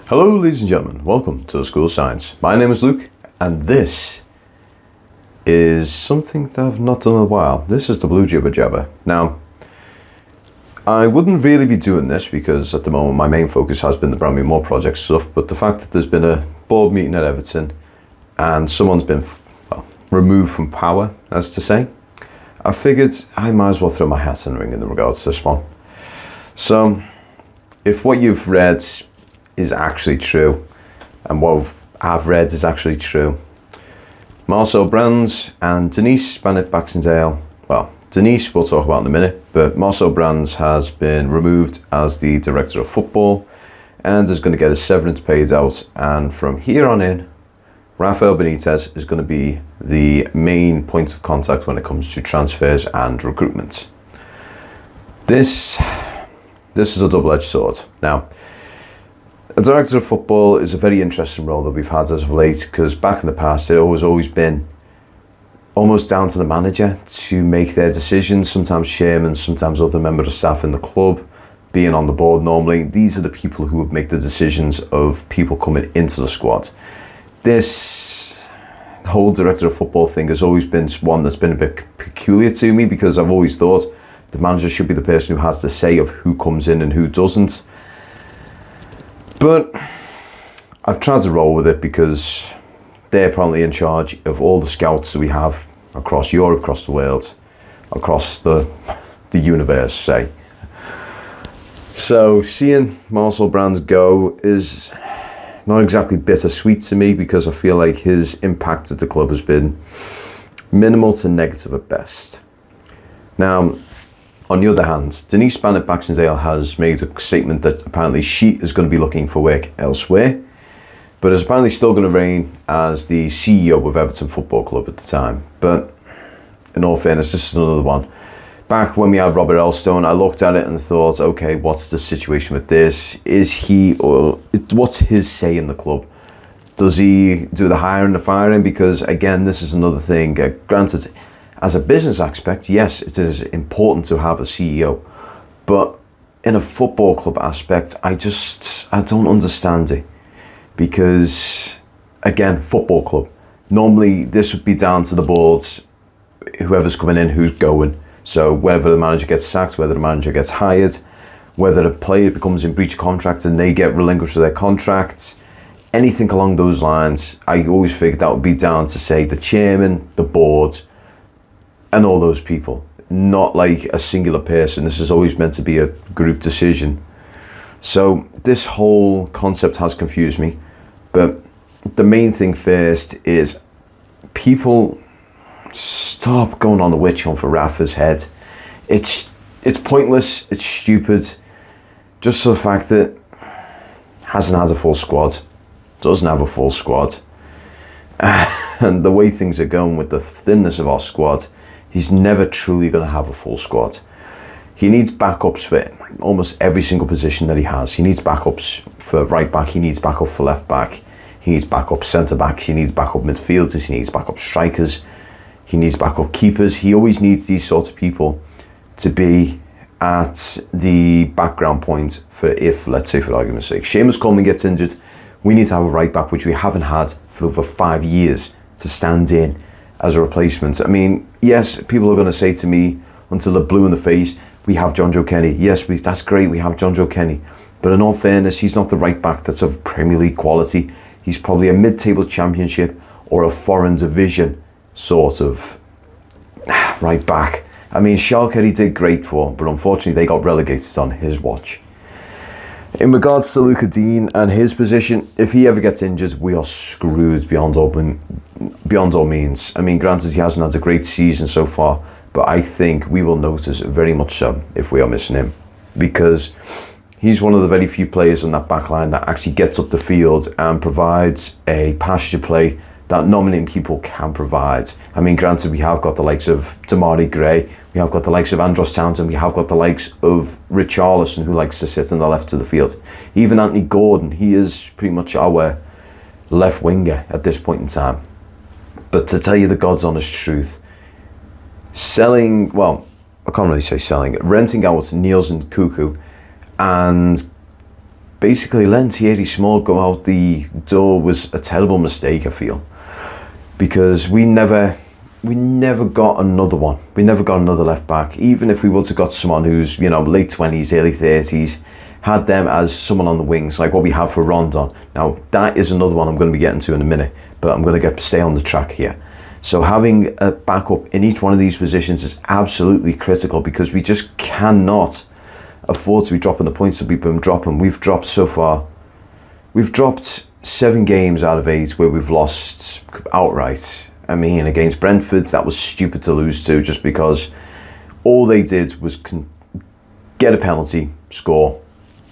Hello ladies and gentlemen, welcome to the School of Science. My name is Luke and this is something that I've not done in a while. This is the Blue Jibber. Now, I wouldn't really be doing this because at the moment my main focus has been the Brand New More project stuff, but the fact that there's been a board meeting at Everton and someone's been removed from power, as to say, I figured I might as well throw my hat in the ring in regards to this one. So, if what you've read is actually true, and what I've read is actually true, Marcel and Denise Baxendale, well, Denise we'll talk about in a minute, but Marcel Brands has been removed as the director of football and is going to get his severance paid out, and from here on in, Rafael Benitez is going to be the main point of contact when it comes to transfers and recruitment. This is a double-edged sword. Now, a director of football is a very interesting role that we've had as of late, because back in the past it has always been almost down to the manager to make their decisions, sometimes chairman, sometimes other member of staff in the club being on the board. Normally these are the people who would make the decisions of people coming into the squad. This whole director of football thing has always been one that's been a bit peculiar to me, because I've always thought the manager should be the person who has the say of who comes in and who doesn't. But I've tried to roll with it because they're probably in charge of all the scouts that we have across Europe, across the world, across the universe, say. So seeing Marcel Brands go is not exactly bittersweet to me, because I feel like his impact at the club has been minimal to negative at best. Now, on the other hand, Denise Baxendale has made a statement that apparently she is going to be looking for work elsewhere, but is apparently still going to reign as the CEO of Everton Football Club at the time. But in all fairness, this is another one. Back when we had Robert Elstone, I looked at it and thought, okay, what's the situation with this? What's his say in the club? Does he do the hiring and the firing? Because again, this is another thing. Granted, as a business aspect, yes, it is important to have a CEO, but in a football club aspect, I don't understand it, because again, football club, normally this would be down to the boards, whoever's coming in, who's going. So whether the manager gets sacked, whether the manager gets hired, whether a player becomes in breach of contract and they get relinquished their contract, anything along those lines, I always figured that would be down to, say, the chairman, the board, and all those people, not like a singular person. This is always meant to be a group decision. So this whole concept has confused me, but the main thing first is people stop going on the witch hunt for Rafa's head. It's pointless, it's stupid, just for the fact that hasn't had a full squad, doesn't have a full squad, and the way things are going with the thinness of our squad, he's never truly going to have a full squad. He needs backups for almost every single position that he has. He needs backups for right back, he needs backup for left back, he needs backup centre backs, he needs backup midfielders, he needs backup strikers, he needs backup keepers. He always needs these sorts of people to be at the background point for if, let's say for argument's sake, Seamus Coleman gets injured, we need to have a right back, which we haven't had for over 5 years, to stand in as a replacement. I mean, yes, people are going to say to me until they're blue in the face, we have John Joe Kenny. Yes, that's great, we have John Joe Kenny. But in all fairness, he's not the right back that's of Premier League quality. He's probably a mid-table championship or a foreign division sort of right back. I mean, Schalke he did great for, but unfortunately they got relegated on his watch. In regards to Luca Dean and his position, if he ever gets injured, we are screwed beyond all means. I mean, granted, he hasn't had a great season so far, but I think we will notice very much so if we are missing him, because he's one of the very few players on that back line that actually gets up the field and provides a passage of play that nominating people can provide. I mean, granted, we have got the likes of Damari Gray, we have got the likes of Andros Townsend, we have got the likes of Richarlison, who likes to sit on the left of the field. Even Anthony Gordon, he is pretty much our left winger at this point in time. But to tell you the God's honest truth, I can't really say selling, renting out Niels and Cuckoo and basically letting Thierry Small go out the door was a terrible mistake, I feel, because we never got another one. We never got another left back. Even if we would have got someone who's, late 20s, early 30s, had them as someone on the wings, like what we have for Rondon. Now, that is another one I'm going to be getting to in a minute, but I'm going to stay on the track here. So having a backup in each one of these positions is absolutely critical, because we just cannot afford to be dropping the points that we've been dropping. We've dropped so far. We've dropped 7 games out of 8 where we've lost outright. I mean, against Brentford, that was stupid to lose to, just because all they did was get a penalty, score,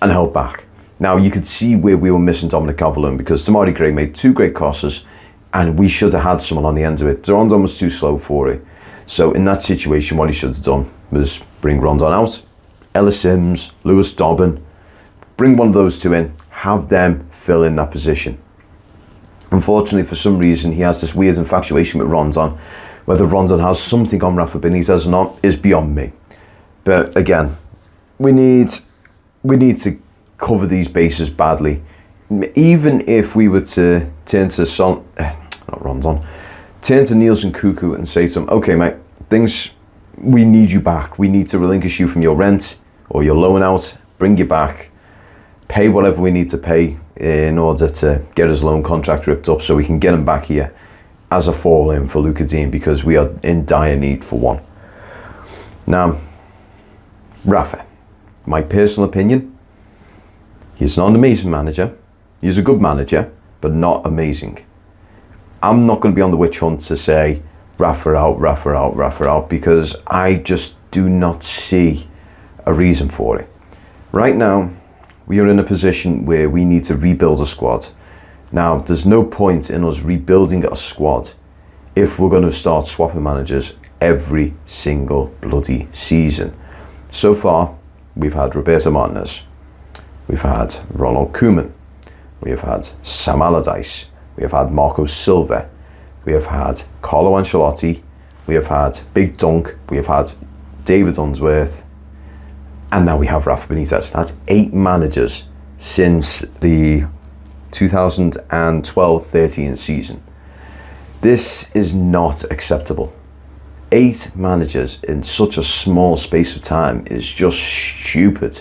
and held back. Now, you could see where we were missing Dominic Calvert-Lewin, because Damari Gray made 2 great crosses, and we should have had someone on the end of it. Rondon was too slow for it. So in that situation, what he should have done was bring Rondon out, Ellis Sims, Lewis Dobbin, bring one of those 2 in, have them fill in that position. Unfortunately, for some reason, he has this weird infatuation with Rondon. Whether Rondon has something on Rafa Benitez or not is beyond me. But again, we need to cover these bases badly. Even if we were to turn to turn to Nielsen Cuckoo and say to him, okay, mate, we need you back. We need to relinquish you from your rent or your loan out, bring you back, pay whatever we need to pay in order to get his loan contract ripped up so we can get him back here as a fall-in for Luca Dean, because we are in dire need for one. Now, Rafa, my personal opinion, he's not an amazing manager. He's a good manager, but not amazing. I'm not going to be on the witch hunt to say Rafa out, because I just do not see a reason for it. Right now, we are in a position where we need to rebuild a squad. Now, there's no point in us rebuilding a squad if we're going to start swapping managers every single bloody season. So far, we've had Roberto Martinez, we've had Ronald Koeman, we have had Sam Allardyce, we have had Marco Silva, we have had Carlo Ancelotti, we have had Big Dunk, we have had David Unsworth, and now we have Rafa Benitez. That's 8 managers since the 2012-13 season. This is not acceptable. 8 managers in such a small space of time is just stupid.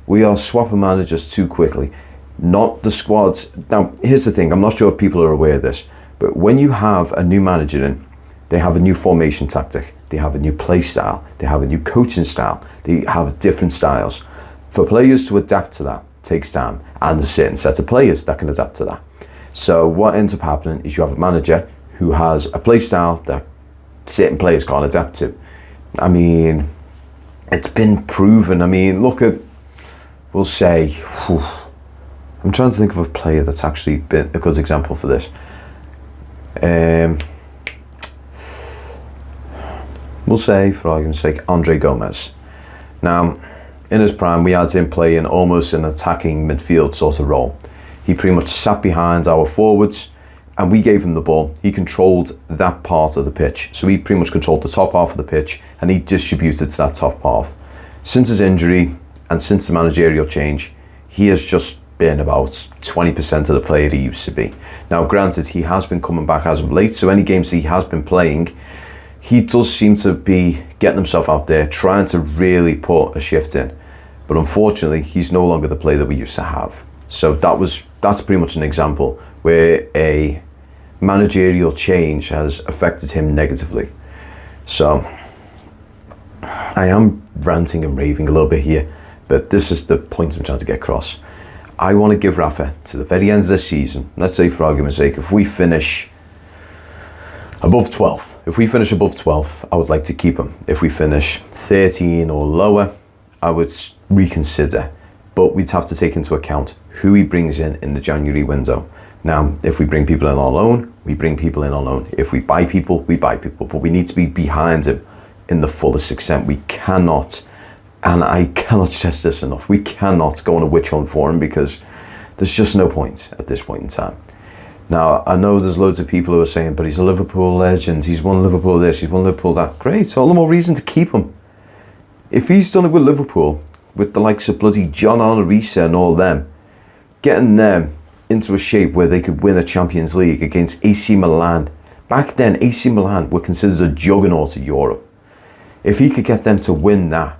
We are swapping managers too quickly. Not the squad. Now, here's the thing. I'm not sure if people are aware of this, but when you have a new manager in, they have a new formation tactic. They have a new play style. They have a new coaching style. They have different styles. For players to adapt to that takes time, and there's a certain set of players that can adapt to that. So what ends up happening is you have a manager who has a play style that certain players can't adapt to. I mean, it's been proven. I mean, look at, we'll say, I'm trying to think of a player that's actually been a good example for this. We'll say, for argument's sake, Andre Gomez. Now, in his prime, we had him playing almost an attacking midfield sort of role. He pretty much sat behind our forwards, and we gave him the ball. He controlled that part of the pitch. So he pretty much controlled the top half of the pitch, and he distributed to that top half. Since his injury and since the managerial change, he has just been about 20% of the player he used to be. Now, granted, he has been coming back as of late, so any games he has been playing, he does seem to be getting himself out there, trying to really put a shift in. But unfortunately, he's no longer the player that we used to have. So that's pretty much an example where a managerial change has affected him negatively. So I am ranting and raving a little bit here, but this is the point I'm trying to get across. I want to give Rafa to the very end of this season. Let's say, for argument's sake, if we finish above 12th, I would like to keep him. If we finish 13 or lower, I would reconsider. But we'd have to take into account who he brings in the January window. Now, if we bring people in on loan, we bring people in on loan. If we buy people, we buy people. But we need to be behind him in the fullest extent. We cannot, and I cannot stress this enough, we cannot go on a witch hunt for him, because there's just no point at this point in time. Now, I know there's loads of people who are saying, but he's a Liverpool legend, he's won Liverpool this, he's won Liverpool that. Great, all the more reason to keep him. If he's done it with Liverpool, with the likes of bloody John Arnorisa and all them, getting them into a shape where they could win a Champions League against AC Milan. Back then, AC Milan were considered a juggernaut of Europe. If he could get them to win that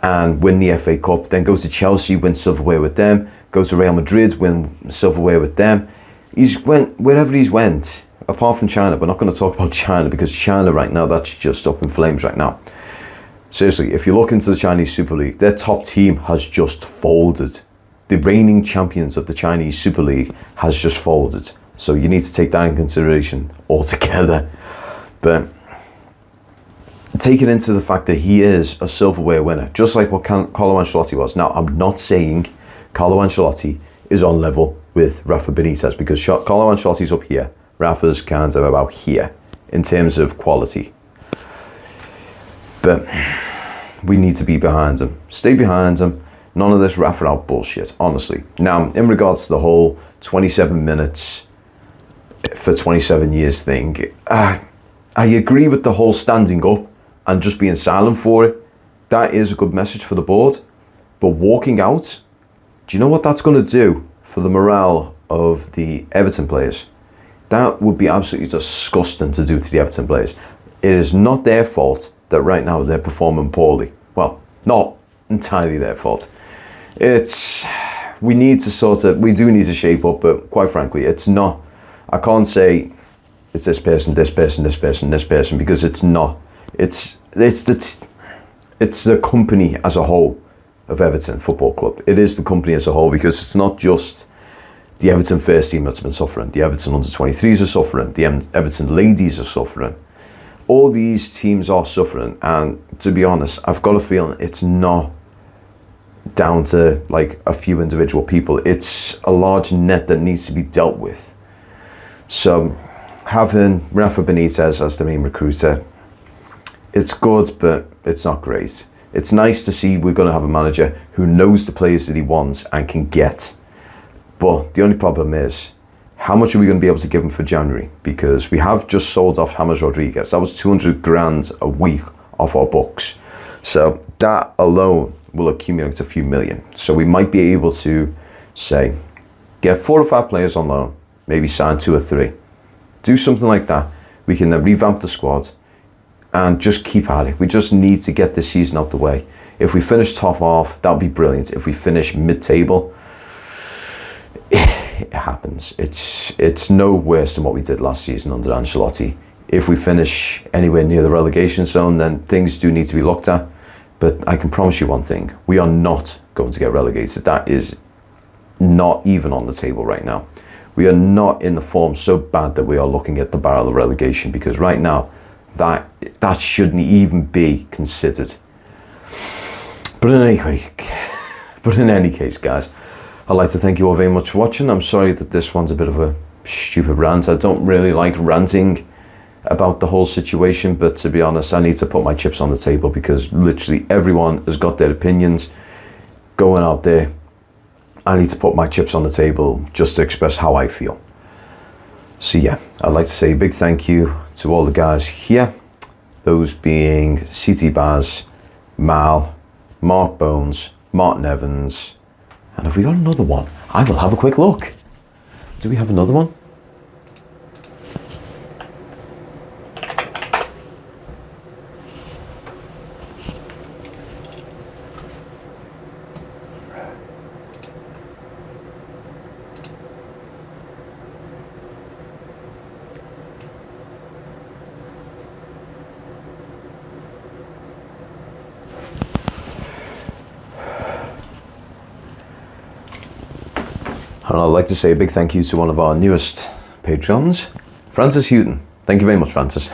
and win the FA Cup, then go to Chelsea, win silverware with them, go to Real Madrid, win silverware with them. He's went wherever he's went, apart from China. We're not going to talk about China because China right now, that's just up in flames right now. Seriously, if you look into the Chinese Super League, their top team has just folded. The reigning champions of the Chinese Super League has just folded. So you need to take that in consideration altogether. But take it into the fact that he is a silverware winner, just like what Carlo Ancelotti was. Now, I'm not saying Carlo Ancelotti is on level with Rafa Benitez, because Carlo Ancelotti's up here, Rafa's kind of about here in terms of quality. But we need to be behind him. Stay behind him. None of this Rafa out bullshit, honestly. Now, in regards to the whole 27 minutes for 27 years thing, I agree with the whole standing up and just being silent for it. That is a good message for the board. But walking out, do you know what that's going to do for the morale of the Everton players? That would be absolutely disgusting to do to the Everton players. It is not their fault that right now they're performing poorly. Well, not entirely their fault. We do need to shape up, but quite frankly, it's not. I can't say it's this person, this person, this person, this person, because it's not. It's the company as a whole of Everton Football Club. It is the company as a whole, because it's not just the Everton first team that's been suffering. The Everton under-23s are suffering. The Everton ladies are suffering. All these teams are suffering, and to be honest, I've got a feeling it's not down to like a few individual people. It's a large net that needs to be dealt with. So having Rafa Benitez as the main recruiter, it's good, but it's not great. It's nice to see we're going to have a manager who knows the players that he wants and can get. But the only problem is, how much are we going to be able to give him for January? Because we have just sold off James Rodriguez. That was 200 grand a week off our books. So that alone will accumulate a few million. So we might be able to, say, get 4 or 5 players on loan, maybe sign 2 or 3. Do something like that. We can then revamp the squad and just keep at it. We just need to get this season out the way. If we finish top half, that would be brilliant. If we finish mid-table, it happens. It's no worse than what we did last season under Ancelotti. If we finish anywhere near the relegation zone, then things do need to be looked at. But I can promise you one thing, we are not going to get relegated. That is not even on the table right now. We are not in the form so bad that we are looking at the barrel of relegation, because right now that shouldn't even be considered. But in any case, guys, I'd like to thank you all very much for watching. I'm sorry that this one's a bit of a stupid rant. I don't really like ranting about the whole situation, but to be honest, I need to put my chips on the table, because literally everyone has got their opinions going out there. I need to put my chips on the table just to express how I feel. So yeah, I'd like to say a big thank you to all the guys here, those being CT Baz, Mal, Mark Bones, Martin Evans, and have we got another one? I will have a quick look. Do we have another one? And I'd like to say a big thank you to one of our newest patrons, Francis Houghton. Thank you very much, Francis.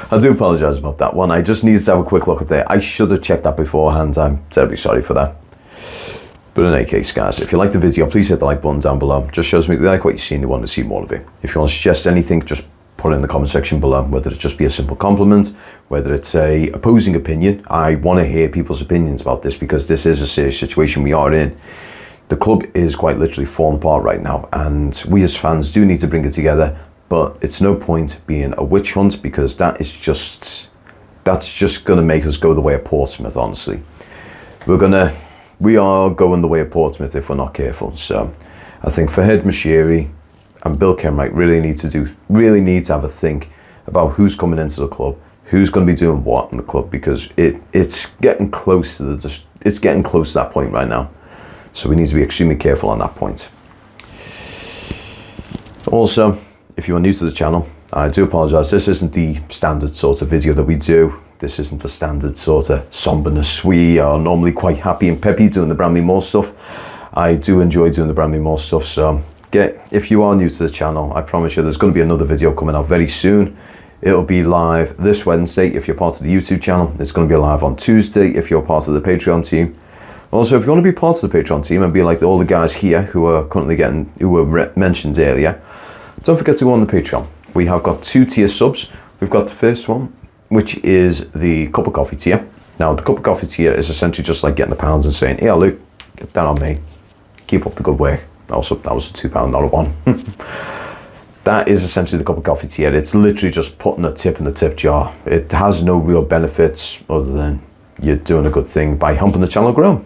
I do apologise about that one. I just needed to have a quick look at that. I should have checked that beforehand. I'm terribly sorry for that. But in any case, guys, if you like the video, please hit the like button down below. Just shows me that you like what you see and you want to see more of it. If you want to suggest anything, just put it in the comment section below, whether it just be a simple compliment, whether it's a opposing opinion. I want to hear people's opinions about this, because this is a serious situation we are in. The club is quite literally falling apart right now, and we as fans do need to bring it together, but it's no point being a witch hunt, because that's just going to make us go the way of Portsmouth, honestly. We're going to we are going the way of Portsmouth if we're not careful. So I think Fahid Moshiri and Bill Kenwright really need to have a think about who's coming into the club, who's going to be doing what in the club, because it's getting close to that point right now. So we need to be extremely careful on that point. Also, if you are new to the channel, I do apologise. This isn't the standard sort of video that we do. This isn't the standard sort of somberness. We are normally quite happy and peppy doing the Bramley Moor stuff. I do enjoy doing the Bramley Moor stuff. So if you are new to the channel, I promise you there's going to be another video coming out very soon. It'll be live this Wednesday if you're part of the YouTube channel. It's going to be live on Tuesday if you're part of the Patreon team. Also, if you want to be part of the Patreon team and be like all the guys here who are currently who were mentioned earlier, don't forget to go on the Patreon. We have got 2 tier subs. We've got the first one, which is the cup of coffee tier. Now, the cup of coffee tier is essentially just like getting the pounds and saying, "Yeah, Luke, get that on me. Keep up the good work." Also, that was a £2, not a £1. That is essentially the cup of coffee tier. It's literally just putting a tip in the tip jar. It has no real benefits other than you're doing a good thing by helping the channel grow.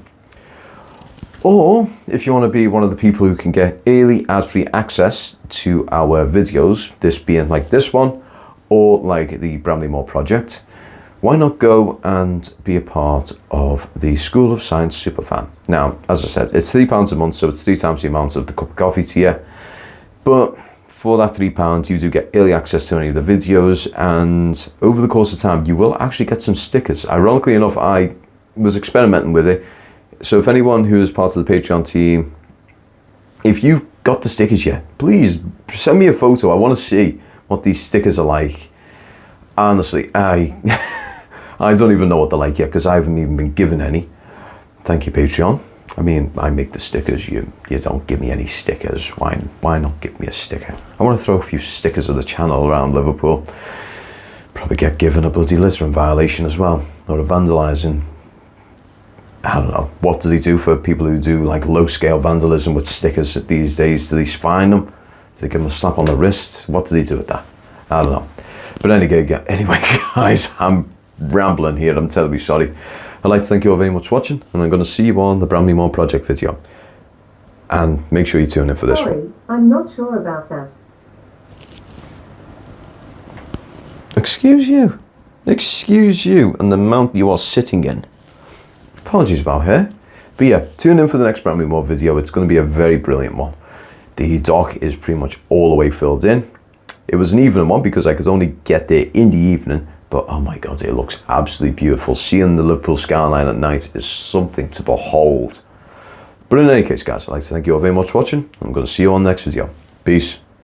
Or if you want to be one of the people who can get early ad-free access to our videos, this being like this one, or like the Bramley Moor project, why not go and be a part of the School of Science Superfan? Now, as I said, it's £3 a month, so it's 3 times the amount of the cup of coffee tier. But for that £3, you do get early access to any of the videos, and over the course of time, you will actually get some stickers. Ironically enough, I was experimenting with it. So if anyone who is part of the Patreon team, if you've got the stickers yet, please send me a photo. I want to see what these stickers are like. Honestly, I don't even know what they're like yet because I haven't even been given any. Thank you, Patreon. I mean, I make the stickers. You don't give me any stickers. Why not give me a sticker? I want to throw a few stickers of the channel around Liverpool. Probably get given a bloody littering violation as well, or a vandalising. I don't know. What do they do for people who do like low scale vandalism with stickers these days? Do they fine them? Do they give them a slap on the wrist? What do they do with that? I don't know. But anyway, guys, I'm rambling here. I'm terribly sorry. I'd like to thank you all very much for watching, and I'm going to see you on the Bramley Moor project video. And make sure you tune in for this one. I'm not sure about that. Excuse you. Excuse you and the mount you are sitting in. Apologies about her. But yeah, tune in for the next Bramley Moor video. It's going to be a very brilliant one. The dock is pretty much all the way filled in. It was an evening one because I could only get there in the evening. But oh my God, it looks absolutely beautiful. Seeing the Liverpool skyline at night is something to behold. But in any case, guys, I'd like to thank you all very much for watching. I'm going to see you on the next video. Peace.